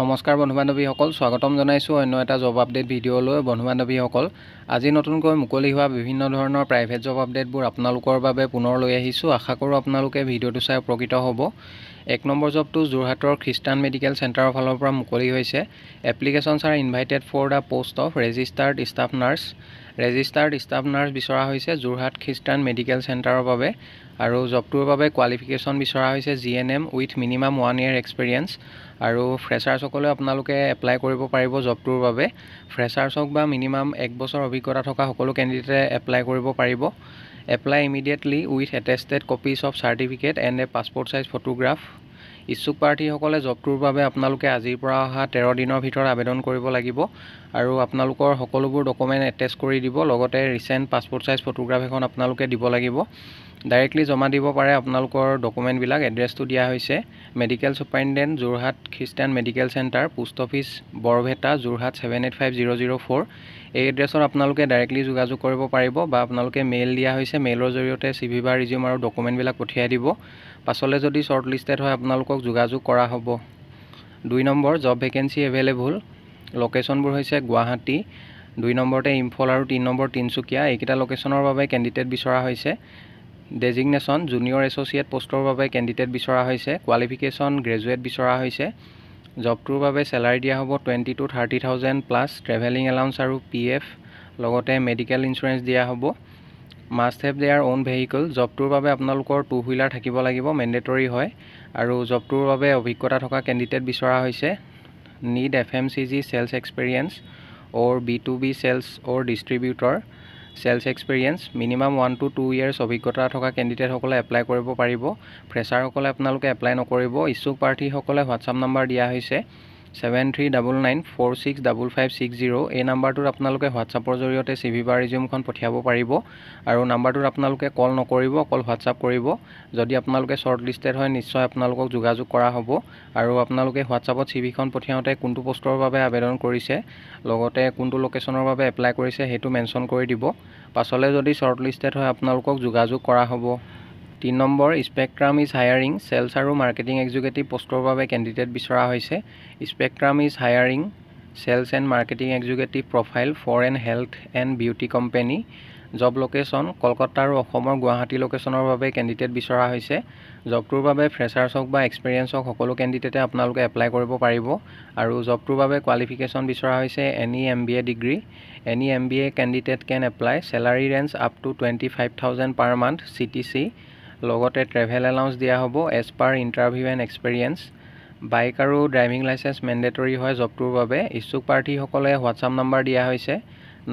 নমস্কাৰ বন্ধু বান্ধৱীসকল, স্বাগতম জনাইছোঁ অন্য এটা জব আপডেট ভিডিঅ'লৈ। বন্ধু বান্ধৱীসকল, আজি নতুনকৈ মুকলি হোৱা বিভিন্ন ধৰণৰ প্ৰাইভেট জব আপডেটবোৰ আপোনালোকৰ বাবে পুনৰ লৈ আহিছোঁ। আশা কৰোঁ আপোনালোকে ভিডিঅ'টো চাই উপকৃত হ'ব। 1 নম্বৰ জবটো যোৰহাটৰ খ্ৰীষ্টান মেডিকেল চেণ্টাৰৰ ফালৰ পৰা মুকলি হৈছে। Applications are invited for the post of registered staff nurse. Registered staff nurse বিচৰা হৈছে যোৰহাট খ্ৰীষ্টান মেডিকেল চেণ্টাৰৰ বাবে। আৰু জবটোৰ বাবে কোৱালিফিকেশ্যন বিচৰা হৈছে GNM with minimum 1 year experience. আৰু ফ্ৰেছাৰ্ছসকলেও আপোনালোকে এপ্লাই কৰিব পাৰিব জবটোৰ বাবে। ফ্ৰেছাৰ্ছক বা মিনিমাম 1 বছৰ অভিজ্ঞতা থকা সকলো কেণ্ডিডেটে এপ্লাই কৰিব পাৰিব। Apply immediately with attested copies of certificate and A passport size photograph. ইচ্ছুক প্ৰাৰ্থীসকলে জবটোৰ বাবে আপোনালোকে আজিৰ পৰা অহা 13 দিনৰ ভিতৰত আবেদন কৰিব লাগিব। আৰু আপোনালোকৰ সকলোবোৰ ডকুমেণ্ট এটেচ কৰি দিব, লগতে ৰিচেণ্ট পাছপৰ্ট চাইজ ফটোগ্ৰাফ এখন আপোনালোকে দিব লাগিব। ডাইৰেক্টলি জমা দিব পাৰে আপোনালোকৰ ডকুমেণ্টবিলাক। এড্ৰেছটো দিয়া হৈছে medical superintendent Jorhat Christian medical centre, post office Borbheta, Jorhat 785004। এই এড্ৰেছত আপোনালোকে ডাইৰেক্টলি যোগাযোগ কৰিব পাৰিব, বা আপোনালোকে মেইল দিয়া হৈছে, মেইলৰ জৰিয়তে CV বা ৰিজিউম আৰু ডকুমেণ্টবিলাক পঠিয়াই দিব। পাছলৈ যদি শ্বৰ্ট লিষ্টেড হয় আপোনালোকক যোগাযোগ কৰা হ'ব। 2 নম্বৰ জব ভেকেঞ্চি এভেইলেবল। লোকেশ্যনবোৰ হৈছে গুৱাহাটী, 2 নম্বৰতে ইম্ফল আৰু 3 নম্বৰ তিনিচুকীয়া। এইকেইটা লোকেশ্যনৰ বাবে কেণ্ডিডেট বিচৰা হৈছে। ডেজিগনেশ্যন জুনিয়ৰ এছ'চিয়েট পোষ্টৰ বাবে কেণ্ডিডেট বিচৰা হৈছে। কোৱালিফিকেশ্যন গ্ৰেজুৱেট বিচৰা হৈছে। জবটোৰ বাবে চেলাৰী দিয়া হ'ব 20,000 to 30,000 প্লাছ ট্ৰেভেলিং এলাউঞ্চ আৰু PF, লগতে মেডিকেল ইঞ্চুৰেঞ্চ দিয়া হ'ব। Must have their own vehicle. জবটোৰ বাবে আপোনালোকৰ 2 হুইলাৰ থাকিব লাগিব, মেণ্ডেটৰী হয়। আৰু জবটোৰ বাবে অভিজ্ঞতা থকা কেণ্ডিডেট বিচৰা হৈছে। Need FMCG sales experience or B2B sales or distributor sales experience. Minimum 1 to 2 years অভিজ্ঞতা থকা কেণ্ডিডেটসকলে এপ্লাই কৰিব পাৰিব। ফ্ৰেছাৰসকলে আপোনালোকে এপ্লাই নকৰিব। ইচ্ছুক প্ৰাৰ্থীসকলে হোৱাটছআপ নাম্বাৰ দিয়া হৈছে 7399465560। এই নাম্বাৰটোত আপোনালোকে হোৱাটছআপৰ জৰিয়তে CV বা ৰিজিউমখন পঠিয়াব পাৰিব। আৰু নাম্বাৰটোত আপোনালোকে কল নকৰিব, অকল হোৱাটছআপ কৰিব। যদি আপোনালোকে শ্বৰ্ট লিষ্টেড হয় নিশ্চয় আপোনালোকক যোগাযোগ কৰা হ'ব। আৰু আপোনালোকে হোৱাটছআপত CVখন পঠিয়াওঁতে কোনটো পোষ্টৰ বাবে আবেদন কৰিছে, লগতে কোনটো লোকেশ্যনৰ বাবে এপ্লাই কৰিছে সেইটো মেনশ্যন কৰি দিব। পাছলৈ যদি শ্বৰ্ট লিষ্টেড হয় আপোনালোকক যোগাযোগ কৰা হ'ব। 3 number spectrum is hiring sales আৰু মাৰ্কেটিং এক্সিকিউটিভ পোষ্টৰ বাবে কেণ্ডিডেট বিচৰা হৈছে। Spectrum is hiring sales and marketing executive profile for an health and beauty company. Job location Kolkata আৰু অসমৰ গুৱাহাটী লোকেশ্যনৰ বাবে কেণ্ডিডেট বিচৰা হৈছে। জবটোৰ বাবে ফ্ৰেছাৰ্ছ হওক বা এক্সপিৰিয়েঞ্চ হওক সকলো কেণ্ডিডেটে আপোনালোকে এপ্লাই কৰিব পাৰিব। আৰু জবটোৰ বাবে কোৱালিফিকেশ্যন বিচৰা হৈছে any MBA degree. Any MBA candidate can apply. Salary range up to 25,000 per month CTC। লগতে ট্ৰেভেল এলাউঞ্চ দিয়া হ'ব as per interview and experience. Bike আৰু ড্ৰাইভিং লাইচেঞ্চ মেণ্ডেটৰী হয় জবটোৰ বাবে। ইচ্ছুক প্ৰাৰ্থীসকলে হোৱাটছআপ নাম্বাৰ দিয়া হৈছে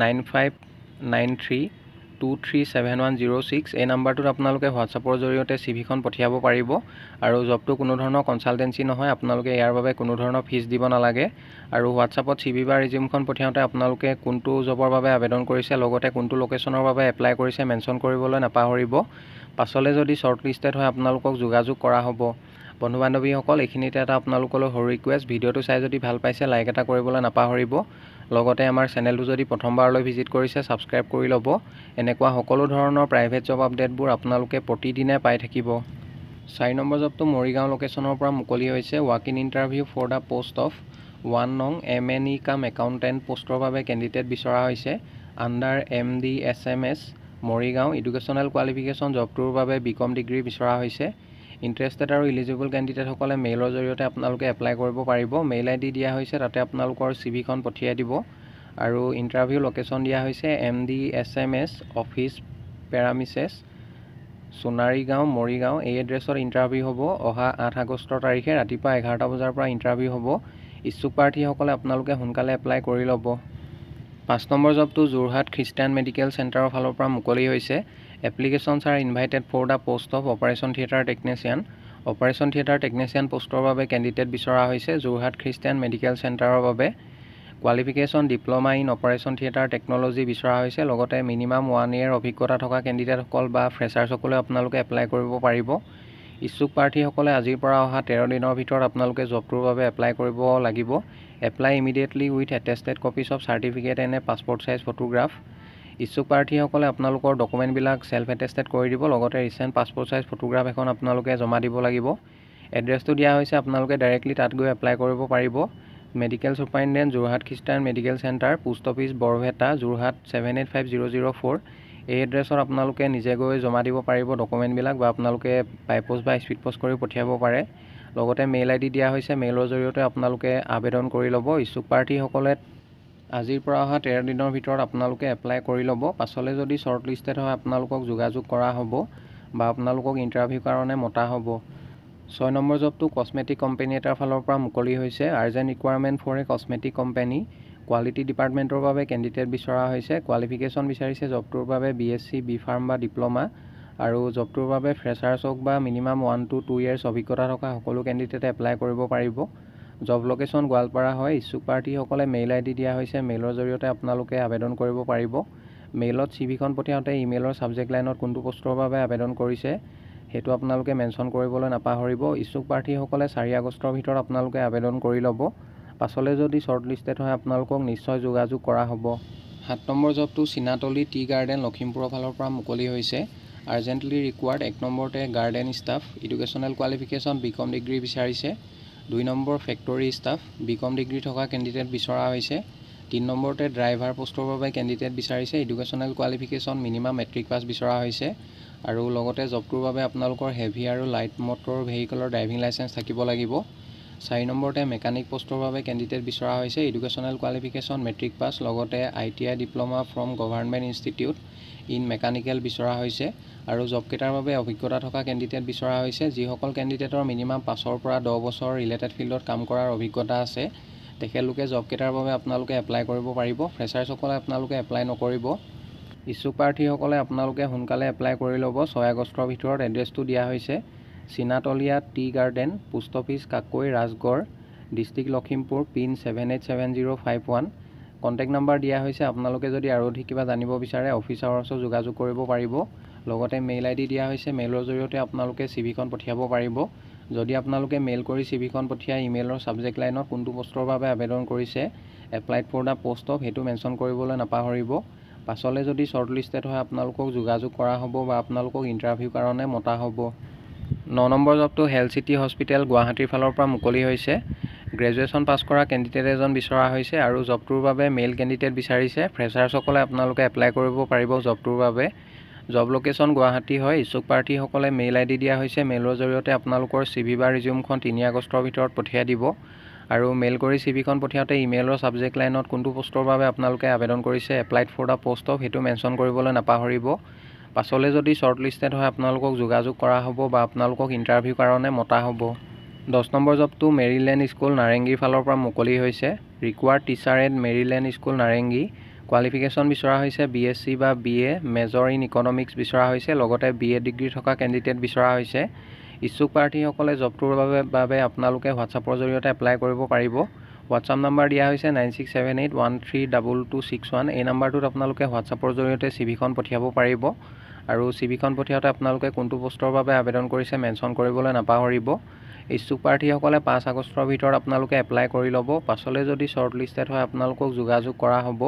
9593237106। এই নাম্বাৰটোত আপোনালোকে হোৱাটছআপৰ জৰিয়তে CVখন পঠিয়াব পাৰিব। আৰু জবটো কোনো ধৰণৰ কনচালটেঞ্চি নহয়, আপোনালোকে ইয়াৰ বাবে কোনো ধৰণৰ ফিজ দিব নালাগে। আৰু হোৱাটছআপত CV বা ৰিজিউমখন পঠিয়াওঁতে আপোনালোকে কোনটো জবৰ বাবে আবেদন কৰিছে, লগতে কোনটো লোকেশ্যনৰ বাবে এপ্লাই কৰিছে মেনশ্যন কৰিবলৈ নাপাহৰিব। পাছলৈ যদি শ্বৰ্ট লিষ্টেড হয় আপোনালোকক যোগাযোগ কৰা হ'ব। বন্ধু বান্ধৱীসকল, এইখিনিতে এটা আপোনালোকলৈ সৰু ৰিকুৱেষ্ট, ভিডিঅ'টো চাই যদি ভাল পাইছে লাইক এটা কৰিবলৈ নাপাহৰিব। লগতে আমাৰ চেনেলটো যদি প্ৰথমবাৰলৈ ভিজিট কৰিছে ছাবস্ক্ৰাইব কৰি ল'ব। এনেকুৱা সকলো ধৰণৰ প্ৰাইভেট জব আপডেটবোৰ আপোনালোকে প্ৰতিদিনে পাই থাকিব। 4 নম্বৰ জবটো মৰিগাঁও লোকেশ্যনৰ পৰা মুকলি হৈছে। Walk in interview for the post of 1 নং MNE কাম একাউণ্টেণ্ট পোষ্টৰ বাবে কেণ্ডিডেট বিচৰা হৈছে। Under MD SMS Morigaon. Educational qualification জবটোৰ বাবে BCom ডিগ্ৰী বিচৰা হৈছে। ইণ্টাৰেষ্টেড আৰু ইলিজিবল কেণ্ডিডেটসকলে মেইলৰ জৰিয়তে আপোনালোকে এপ্লাই কৰিব পাৰিব। মেইল ID দিয়া হৈছে, তাতে আপোনালোকৰ CVখন পঠিয়াই দিব। আৰু ইণ্টাৰভিউ লোকেশ্যন দিয়া হৈছে MD SMS office premises, Sonarigaon, Morigaon. এই এড্ৰেছত ইণ্টাৰভিউ হ'ব। অহা 8 আগষ্ট তাৰিখে ৰাতিপুৱা 11টা বজাৰ পৰা ইণ্টাৰভিউ হ'ব। ইচ্ছুক প্ৰাৰ্থীসকলে আপোনালোকে সোনকালে এপ্লাই কৰি ল'ব। 5 নম্বৰ জবটো যোৰহাট খ্ৰীষ্টান মেডিকেল চেণ্টাৰৰ ফালৰ পৰা মুকলি হৈছে। Applications are invited for the post of operation theatre technician. Operation theatre technician পোষ্টৰ বাবে কেণ্ডিডেট বিচৰা হৈছে যোৰহাট খ্ৰীষ্টান মেডিকেল চেণ্টাৰৰ বাবে। Qualification diploma in operation theatre technology বিচৰা হৈছে। লগতে মিনিমাম 1 year অভিজ্ঞতা থকা কেণ্ডিডেটসকল বা ফ্ৰেছাৰ্ছসকলে আপোনালোকে এপ্লাই কৰিব পাৰিব। ইচ্ছুক প্ৰাৰ্থীসকলে আজিৰ পৰা অহা 13 দিনৰ ভিতৰত আপোনালোকে জবটোৰ বাবে এপ্লাই কৰিব লাগিব। Apply immediately with attested copies of certificate and A passport size photograph. ইচ্ছুক প্ৰাৰ্থীসকলে আপোনালোকৰ ডকুমেণ্টবিলাক চেল্ফ এটেষ্টেড কৰি দিব, লগতে ৰিচেণ্ট পাছপৰ্ট চাইজ ফটোগ্ৰাফ এখন আপোনালোকে জমা দিব লাগিব। এড্ৰেছটো দিয়া হৈছে, আপোনালোকে ডাইৰেক্টলি তাত গৈ এপ্লাই কৰিব পাৰিব। Medical superintendent Jorhat Christian medical centre, post office Borbheta, Jorhat 785004। এই এড্ৰেছত আপোনালোকে নিজে গৈ জমা দিব পাৰিব ডকুমেণ্টবিলাক, বা আপোনালোকে বাই পোষ্ট বা স্পীড পোষ্ট কৰি পঠিয়াব পাৰে। লগতে মেইল ID দিয়া হৈছে, মেইলৰ জৰিয়তে আপোনালোকে আবেদন কৰি ল'ব। ইচ্ছুক প্ৰাৰ্থীসকলে আজিৰ পৰা অহা 13 দিনৰ ভিতৰত আপোনালোকে এপ্লাই কৰি ল'ব। পাছলৈ যদি শ্বৰ্ট লিষ্টেড হয় আপোনালোকক যোগাযোগ কৰা হ'ব বা আপোনালোকক ইণ্টাৰভিউ কাৰণে মতা হ'ব। 6 নম্বৰ জবটো কছমেটিক কোম্পানী এটাৰ ফালৰ পৰা মুকলি হৈছে। Urgent requirement for a cosmetic company, quality ডিপাৰ্টমেণ্টৰ বাবে কেণ্ডিডেট বিচৰা হৈছে। কোৱালিফিকেশ্যন বিচাৰিছে জবটোৰ বাবে BSc, B.Pharm বা ডিপ্ল'মা, আৰু জবটোৰ বাবে ফ্ৰেছাৰ্ছ হওক বা মিনিমাম 1 to 2 years অভিজ্ঞতা থকা সকলো কেণ্ডিডেটে এপ্লাই কৰিব পাৰিব। জব লোকেশ্যন গোৱালপাৰা হয়। ইচ্ছুক প্ৰাৰ্থীসকলে মেইল ID দিয়া হৈছে, মেইলৰ জৰিয়তে আপোনালোকে আবেদন কৰিব পাৰিব। মেইলত CVখন পঠিয়াওঁতে ইমেইলৰ ছাবজেক্ট লাইনত কোনটো পোষ্টৰ বাবে আবেদন কৰিছে সেইটো আপোনালোকে মেনশ্যন কৰিবলৈ নাপাহৰিব। ইচ্ছুক প্ৰাৰ্থীসকলে 4 আগষ্টৰ ভিতৰত আপোনালোকে আবেদন কৰি ল'ব। পাছলৈ যদি শ্বৰ্ট লিষ্টেড হয় আপোনালোকক নিশ্চয় যোগাযোগ কৰা হ'ব। 7 নম্বৰ জবটো চিনাতলি টি গাৰ্ডেন লখিমপুৰৰ ফালৰ পৰা মুকলি হৈছে। আৰ্জেণ্টলি ৰিকুৱাৰ্ড 1 নম্বৰতে garden staff, educational qualification BCom degree বিচাৰিছে। 2 number factory staff, BCom degree থকা কেণ্ডিডেট বিচৰা হৈছে। 3 নম্বৰতে ড্ৰাইভাৰ পোষ্টৰ বাবে কেণ্ডিডেট বিচাৰিছে, educational qualification minimum matric pass বিচৰা হৈছে। আৰু লগতে জবটোৰ বাবে আপোনালোকৰ হেভি আৰু লাইট মটৰ ভেহিকলৰ ড্ৰাইভিং লাইচেঞ্চ থাকিব লাগিব। 4 নম্বৰতে মেকানিক পোষ্টৰ বাবে কেণ্ডিডেট বিচৰা হৈছে, এডুকেশ্যনেল কোৱালিফিকেশ্যন মেট্ৰিক পাছ, লগতে ITI diploma from government institute in mechanical বিচৰা হৈছে। আৰু জবকেইটাৰ বাবে অভিজ্ঞতা থকা কেণ্ডিডেট বিচৰা হৈছে। যিসকল কেণ্ডিডেটৰ মিনিমাম 5 পৰা 10 বছৰ ৰিলেটেড ফিল্ডত কাম কৰাৰ অভিজ্ঞতা আছে তেখেতলোকে জবকেইটাৰ বাবে আপোনালোকে এপ্লাই কৰিব পাৰিব। ফ্ৰেছাৰ্ছসকলে আপোনালোকে এপ্লাই নকৰিব। ইচ্ছুক প্ৰাৰ্থীসকলে আপোনালোকে সোনকালে এপ্লাই কৰি ল'ব। 6 আগষ্টৰ ভিতৰত এড্ৰেছটো দিয়া হৈছে, Chinatoliya tea garden, post office Kakoi, Rajgarh, district Lakhimpur, pin 787051। Contact number দিয়া হৈছে। আপোনালোকে যদি আৰু অধিক কিবা জানিব বিচাৰে অফিচ আৱাৰ্ছত যোগাযোগ কৰিব পাৰিব। লগতে মেইল ID দিয়া হৈছে, মেইলৰ জৰিয়তে আপোনালোকে CVখন পঠিয়াব পাৰিব। যদি আপোনালোকে মেইল কৰি CVখন পঠিয়াই ইমেইলৰ ছাবজেক্ট লাইনত কোনটো পোষ্টৰ বাবে আবেদন কৰিছে, applied for the post of, সেইটো মেনশ্যন কৰিবলৈ নাপাহৰিব। পাছলৈ যদি শ্বৰ্ট লিষ্টেড হয় আপোনালোকক যোগাযোগ কৰা হ'ব বা আপোনালোকক ইণ্টাৰভিউ কাৰণে মতা হ'ব। 9 নম্বৰ জবটো হেল্থ চিটি হস্পিটেল গুৱাহাটীৰ ফালৰ পৰা মুকলি হৈছে। গ্ৰেজুৱেশ্যন পাছ কৰা কেণ্ডিডেট এজন বিচৰা হৈছে আৰু জবটোৰ বাবে মেইল কেণ্ডিডেট বিচাৰিছে। ফ্ৰেছাৰ্ছসকলে আপোনালোকে এপ্লাই কৰিব পাৰিব জবটোৰ বাবে। জব লোকেশ্যন গুৱাহাটী হয়। ইচ্ছুক প্ৰাৰ্থীসকলে মেইল ID দিয়া হৈছে, মেইলৰ জৰিয়তে আপোনালোকৰ CV বা ৰিজিউমখন 3 আগষ্টৰ ভিতৰত পঠিয়াই দিব। আৰু মেইল কৰি CVখন পঠিয়াওঁতে ইমেইলৰ ছাবজেক্ট লাইনত কোনটো পোষ্টৰ বাবে আপোনালোকে আবেদন কৰিছে, applied for the post of, সেইটো মেনশ্যন কৰিবলৈ নাপাহৰিব। পাছলৈ যদি শ্বৰ্ট লিষ্টেড হয় আপোনালোকক যোগাযোগ কৰা হ'ব বা আপোনালোকক ইণ্টাৰভিউ কাৰণে মতা হ'ব। 10 নম্বৰ জবটো মেৰিলেণ্ড স্কুল নাৰেংগীৰ ফালৰ পৰা মুকলি হৈছে। Required teacher at Maryland school Narengi, qualification বিচৰা হৈছে BSc বা BA, মেজৰ ইন ইকনমিক্স বিচৰা হৈছে। লগতে BA ডিগ্ৰী থকা কেণ্ডিডেট বিচৰা হৈছে। ইচ্ছুক প্ৰাৰ্থীসকলে জবটোৰ বাবে আপোনালোকে হোৱাটছআপৰ জৰিয়তে এপ্লাই কৰিব পাৰিব। হোৱাটছআপ নাম্বাৰ দিয়া হৈছে 9678132261। এই নাম্বাৰটোত আপোনালোকে হোৱাটছআপৰ জৰিয়তে CVখন পঠিয়াব পাৰিব। আৰু CVখন পঠিয়াওঁতে আপোনালোকে কোনটো পোষ্টৰ বাবে আবেদন কৰিছে মেনশ্যন কৰিবলৈ নাপাহৰিব। ইচ্ছুক প্ৰাৰ্থীসকলে 5 আগষ্টৰ ভিতৰত আপোনালোকে এপ্লাই কৰি ল'ব। পাছলৈ যদি শ্বৰ্ট লিষ্টেড হয় আপোনালোকক যোগাযোগ কৰা হ'ব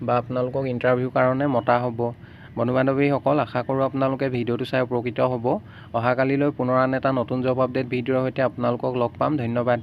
বা আপোনালোকক ইণ্টাৰভিউ কাৰণে মতা হ'ব। বন্ধু বান্ধৱীসকল, আশা কৰোঁ আপোনালোকে ভিডিঅ'টো চাই উপকৃত হ'ব। অহাকালিলৈ পুনৰ আন এটা নতুন জব আপডেট ভিডিঅ'ৰ সৈতে আপোনালোকক লগ পাম। ধন্যবাদ।